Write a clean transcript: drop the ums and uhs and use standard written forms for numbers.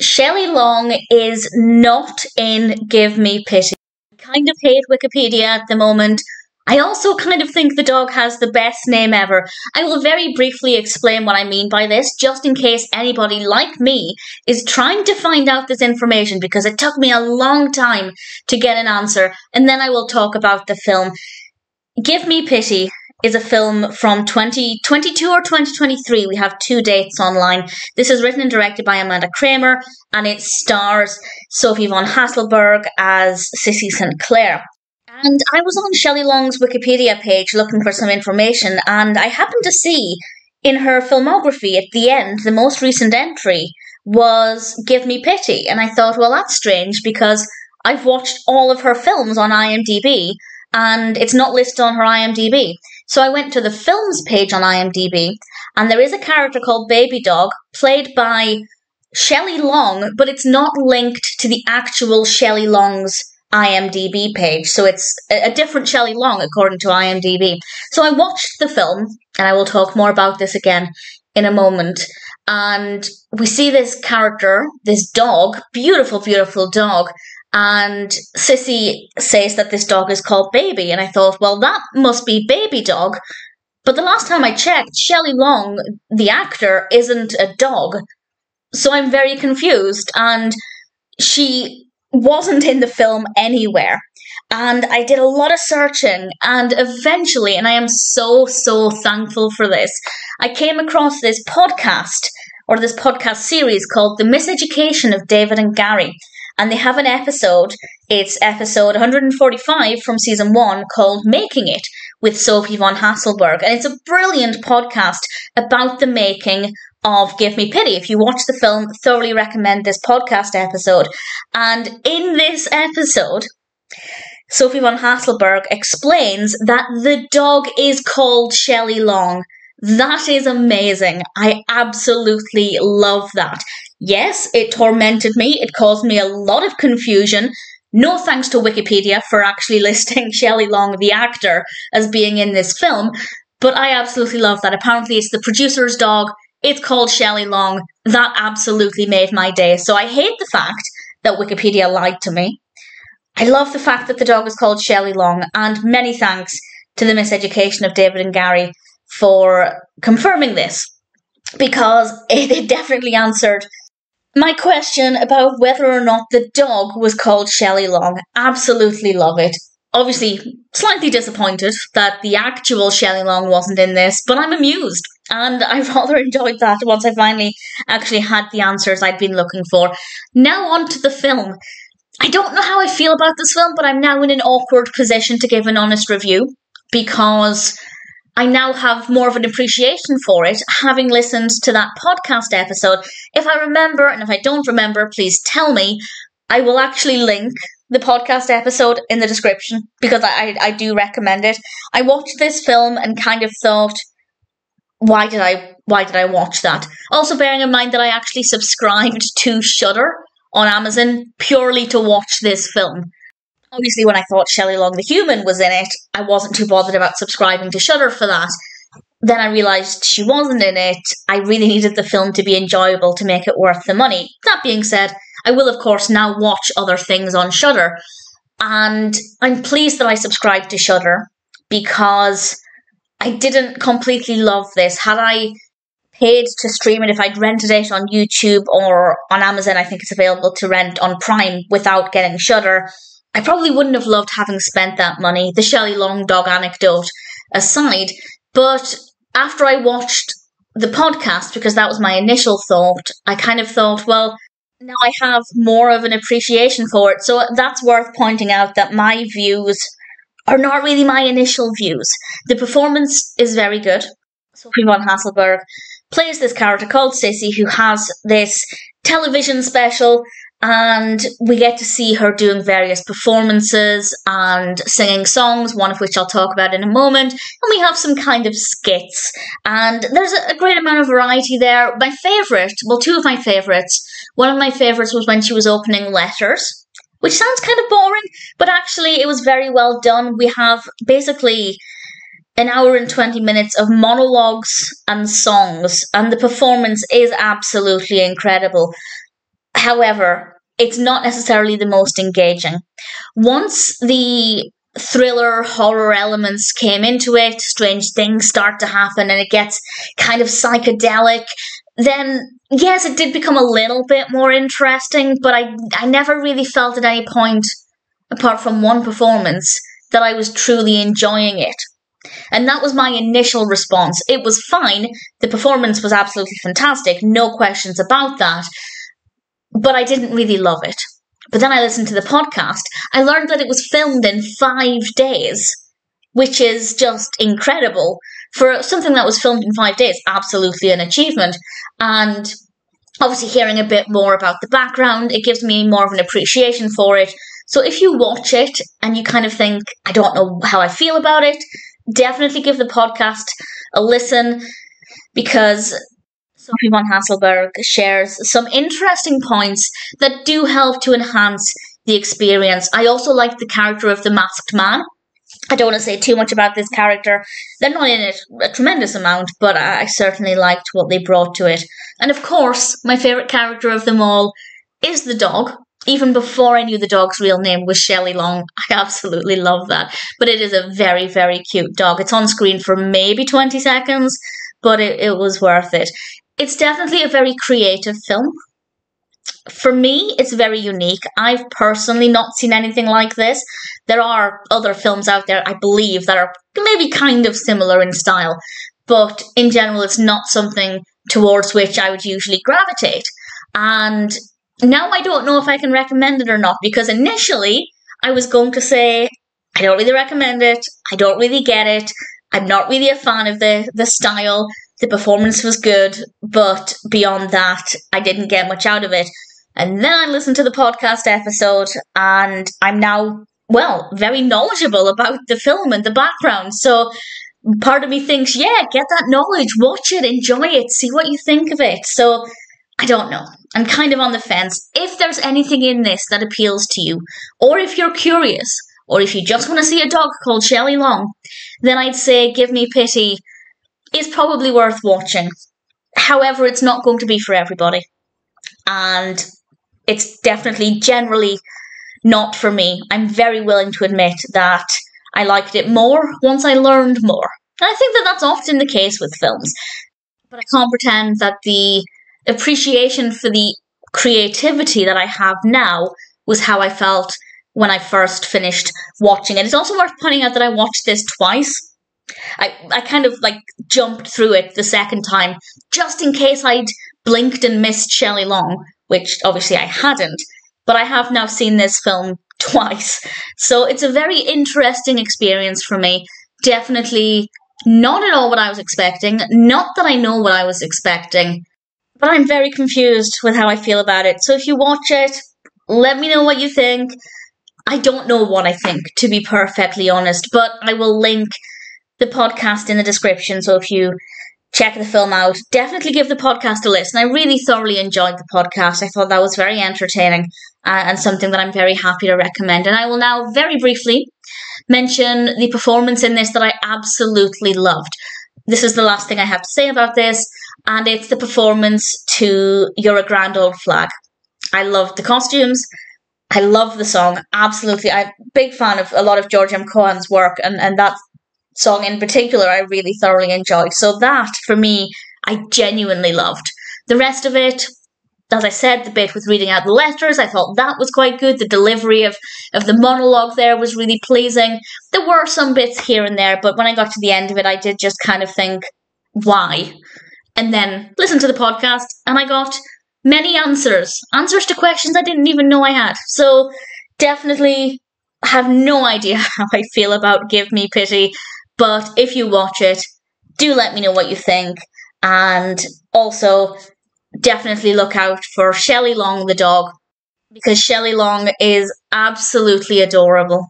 Shelley Long is not in Give Me Pity. I kind of hate Wikipedia at the moment. I also kind of think the dog has the best name ever. I will very briefly explain what I mean by this, just in case anybody like me is trying to find out this information, because it took me a long time to get an answer, and then I will talk about the film. Give Me Pity is a film from 2022 or 2023. We have 2 dates online. This is written and directed by Kramer, and it stars Sophie von Haselberg as Sissy St. Clair. And I was on Shelley Long's Wikipedia page looking for some information, and I happened to see in her filmography at the end, the most recent entry was Give Me Pity. And I thought, well, that's strange because I've watched all of her films on IMDb and it's not listed on her IMDb. So I went to the films page on IMDb, and there is a character called Baby Dog, played by Shelley Long, but it's not linked to the actual Shelley Long's IMDb page, so it's a different Shelley Long according to IMDb. So I watched the film, and I will talk more about this again in a moment, and we see this character, this dog, beautiful, beautiful dog, and Sissy says that this dog is called Baby, and I thought, well, that must be Baby Dog, but the last time I checked, Shelley Long, the actor, isn't a dog, so I'm very confused, and she wasn't in the film anywhere. And I did a lot of searching, and eventually, and I am so thankful for this, I came across this podcast, or this podcast series called The Miseducation of David and Gary. And they have an episode, it's episode 145 from season 1, called Making It, with Sophie von Haselberg. And it's a brilliant podcast about the making of Give Me Pity. If you watch the film, thoroughly recommend this podcast episode. And in this episode, Sophie von Haselberg explains that the dog is called Shelley Long. That is amazing. I absolutely love that. Yes, it tormented me. It caused me a lot of confusion. No thanks to Wikipedia for actually listing Shelley Long, the actor, as being in this film. But I absolutely love that. Apparently it's the producer's dog. It's called Shelley Long. That absolutely made my day. So I hate the fact that Wikipedia lied to me. I love the fact that the dog is called Shelley Long. And many thanks to the Miseducation of David and Gary for confirming this, because it definitely answered my question about whether or not the dog was called Shelley Long. Absolutely love it. Obviously, slightly disappointed that the actual Shelley Long wasn't in this, but I'm amused, and I rather enjoyed that once I finally actually had the answers I'd been looking for. Now on to the film. I don't know how I feel about this film, but I'm now in an awkward position to give an honest review, because I now have more of an appreciation for it, having listened to that podcast episode. If I remember, and if I don't remember, please tell me. I will actually link the podcast episode in the description, because I do recommend it. I watched this film and kind of thought, why did I watch that? Also bearing in mind that I actually subscribed to Shudder on Amazon purely to watch this film. Obviously, when I thought Shelley Long the human was in it, I wasn't too bothered about subscribing to Shudder for that. Then I realised she wasn't in it. I really needed the film to be enjoyable to make it worth the money. That being said, I will, of course, now watch other things on Shudder. And I'm pleased that I subscribed to Shudder, because I didn't completely love this. Had I paid to stream it, if I'd rented it on YouTube or on Amazon, I think it's available to rent on Prime without getting Shudder, I probably wouldn't have loved having spent that money, the Shelley Long dog anecdote aside. But after I watched the podcast, because that was my initial thought, I kind of thought, well, now I have more of an appreciation for it. So that's worth pointing out that my views are not really my initial views. The performance is very good. Sophie von Haselberg plays this character called Sissy, who has this television special, and we get to see her doing various performances and singing songs, one of which I'll talk about in a moment, and we have some kind of skits, and there's a great amount of variety there. My favourite, well, two of my favourites, one of my favourites was when she was opening letters, which sounds kind of boring, but actually it was very well done. We have basically an hour and 20 minutes of monologues and songs, and the performance is absolutely incredible. However, it's not necessarily the most engaging. Once the thriller horror elements came into it, strange things start to happen and it gets kind of psychedelic, then yes, it did become a little bit more interesting, but I never really felt at any point, apart from one performance, that I was truly enjoying it. And that was my initial response. It was fine. The performance was absolutely fantastic. No questions about that. But I didn't really love it. But then I listened to the podcast. I learned that it was filmed in 5 days, which is just incredible. For something that was filmed in 5 days, absolutely an achievement. And obviously hearing a bit more about the background, it gives me more of an appreciation for it. So if you watch it and you kind of think, I don't know how I feel about it, definitely give the podcast a listen, because Sophie von Haselberg shares some interesting points that do help to enhance the experience. I also like the character of the masked man. I don't want to say too much about this character. They're not in it a tremendous amount, but I certainly liked what they brought to it. And of course, my favourite character of them all is the dog. Even before I knew the dog's real name was Shelley Long, I absolutely love that. But it is a very, very cute dog. It's on screen for maybe 20 seconds, but it was worth it. It's definitely a very creative film. For me, it's very unique. I've personally not seen anything like this. There are other films out there, I believe, that are maybe kind of similar in style. But in general, it's not something towards which I would usually gravitate. And now I don't know if I can recommend it or not, because initially I was going to say, I don't really recommend it, I don't really get it, I'm not really a fan of the style, the performance was good, but beyond that, I didn't get much out of it. And then I listened to the podcast episode, and I'm now, well, very knowledgeable about the film and the background, so part of me thinks, yeah, get that knowledge, watch it, enjoy it, see what you think of it. So I don't know. I'm kind of on the fence. If there's anything in this that appeals to you, or if you're curious, or if you just want to see a dog called Shelley Long, then I'd say Give Me Pity is probably worth watching. However, it's not going to be for everybody. And it's definitely generally not for me. I'm very willing to admit that I liked it more once I learned more. And I think that that's often the case with films. But I can't pretend that the appreciation for the creativity that I have now was how I felt when I first finished watching it. It's also worth pointing out that I watched this twice. I kind of jumped through it the second time just in case I'd blinked and missed Shelley Long, which obviously I hadn't, but I have now seen this film twice. So it's a very interesting experience for me. Definitely not at all what I was expecting. Not that I know what I was expecting, but I'm very confused with how I feel about it. So if you watch it, let me know what you think. I don't know what I think, to be perfectly honest, but I will link the podcast in the description. So if you check the film out, definitely give the podcast a listen. I really thoroughly enjoyed the podcast. I thought that was very entertaining and something that I'm very happy to recommend. And I will now very briefly mention the performance in this that I absolutely loved. This is the last thing I have to say about this, and it's the performance to You're a Grand Old Flag. I loved the costumes. I love the song. Absolutely. I'm a big fan of a lot of George M. Cohan's work, and that song in particular I really thoroughly enjoyed. So that, for me, I genuinely loved. The rest of it, as I said, the bit with reading out the letters, I thought that was quite good. The delivery of the monologue there was really pleasing. There were some bits here and there, but when I got to the end of it, I did just kind of think, why? And then listen to the podcast, and I got many answers to questions I didn't even know I had. So definitely have no idea how I feel about Give Me Pity, but if you watch it, do let me know what you think. And also, definitely look out for Shelley Long the dog, because Shelley Long is absolutely adorable.